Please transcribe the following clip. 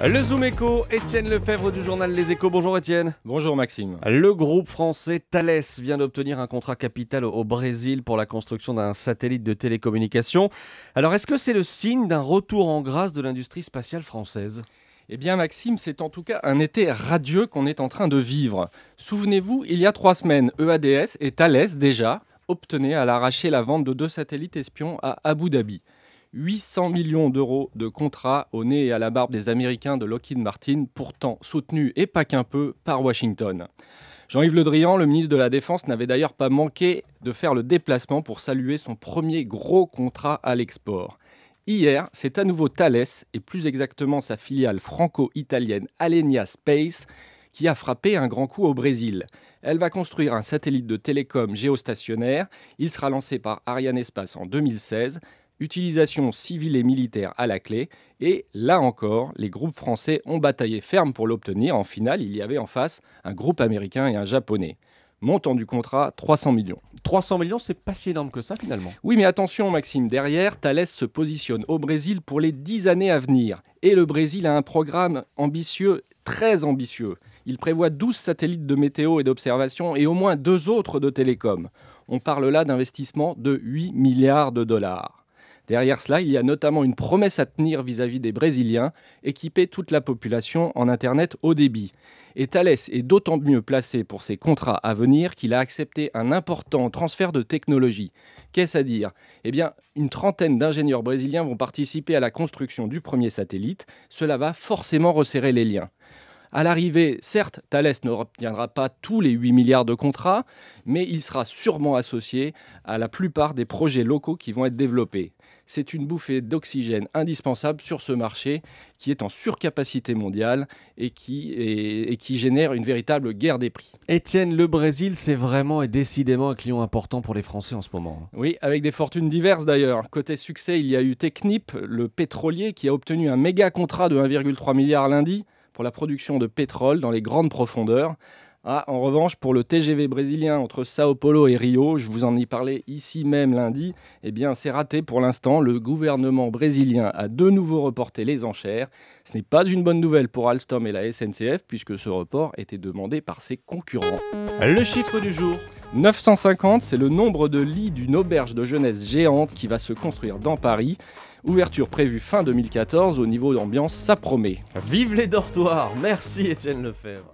Le Zoom Éco, Étienne Lefebvre du journal Les Échos. Bonjour Étienne. Bonjour Maxime. Le groupe français Thales vient d'obtenir un contrat capital au Brésil pour la construction d'un satellite de télécommunication. Alors est-ce que c'est le signe d'un retour en grâce de l'industrie spatiale française ? Eh bien Maxime, c'est en tout cas un été radieux qu'on est en train de vivre. Souvenez-vous, il y a 3 semaines, EADS et Thales déjà obtenaient à l'arraché la vente de 2 satellites espions à Abu Dhabi. 800 millions d'euros de contrats au nez et à la barbe des Américains de Lockheed Martin, pourtant soutenus et pas qu'un peu par Washington. Jean-Yves Le Drian, le ministre de la Défense, n'avait d'ailleurs pas manqué de faire le déplacement pour saluer son premier gros contrat à l'export. Hier, c'est à nouveau Thales, et plus exactement sa filiale franco-italienne Alenia Space, qui a frappé un grand coup au Brésil. Elle va construire un satellite de télécom géostationnaire. Il sera lancé par Arianespace en 2016. Utilisation civile et militaire à la clé. Et là encore, les groupes français ont bataillé ferme pour l'obtenir. En finale, il y avait en face un groupe américain et un japonais. Montant du contrat, 300 millions. 300 millions, c'est pas si énorme que ça finalement. Oui, mais attention Maxime, derrière, Thales se positionne au Brésil pour les 10 années à venir. Et le Brésil a un programme ambitieux, très ambitieux. Il prévoit 12 satellites de météo et d'observation et au moins 2 autres de télécom. On parle là d'investissements de 8 milliards de dollars. Derrière cela, il y a notamment une promesse à tenir vis-à-vis des Brésiliens, équiper toute la population en Internet haut débit. Et Thales est d'autant mieux placé pour ses contrats à venir qu'il a accepté un important transfert de technologie. Qu'est-ce à dire ? Eh bien, une trentaine d'ingénieurs brésiliens vont participer à la construction du premier satellite. Cela va forcément resserrer les liens. À l'arrivée, certes, Thales ne obtiendra pas tous les 8 milliards de contrats, mais il sera sûrement associé à la plupart des projets locaux qui vont être développés. C'est une bouffée d'oxygène indispensable sur ce marché qui est en surcapacité mondiale et qui génère une véritable guerre des prix. Étienne, le Brésil, c'est vraiment et décidément un client important pour les Français en ce moment. Oui, avec des fortunes diverses d'ailleurs. Côté succès, il y a eu Technip, le pétrolier, qui a obtenu un méga contrat de 1,3 milliard lundi pour la production de pétrole dans les grandes profondeurs. En revanche, pour le TGV brésilien entre Sao Paulo et Rio, je vous en ai parlé ici même lundi, eh bien c'est raté pour l'instant. Le gouvernement brésilien a de nouveau reporté les enchères. Ce n'est pas une bonne nouvelle pour Alstom et la SNCF puisque ce report était demandé par ses concurrents. Le chiffre du jour. 950, c'est le nombre de lits d'une auberge de jeunesse géante qui va se construire dans Paris. Ouverture prévue fin 2014, au niveau d'ambiance, ça promet. Vive les dortoirs. Merci Étienne Lefebvre.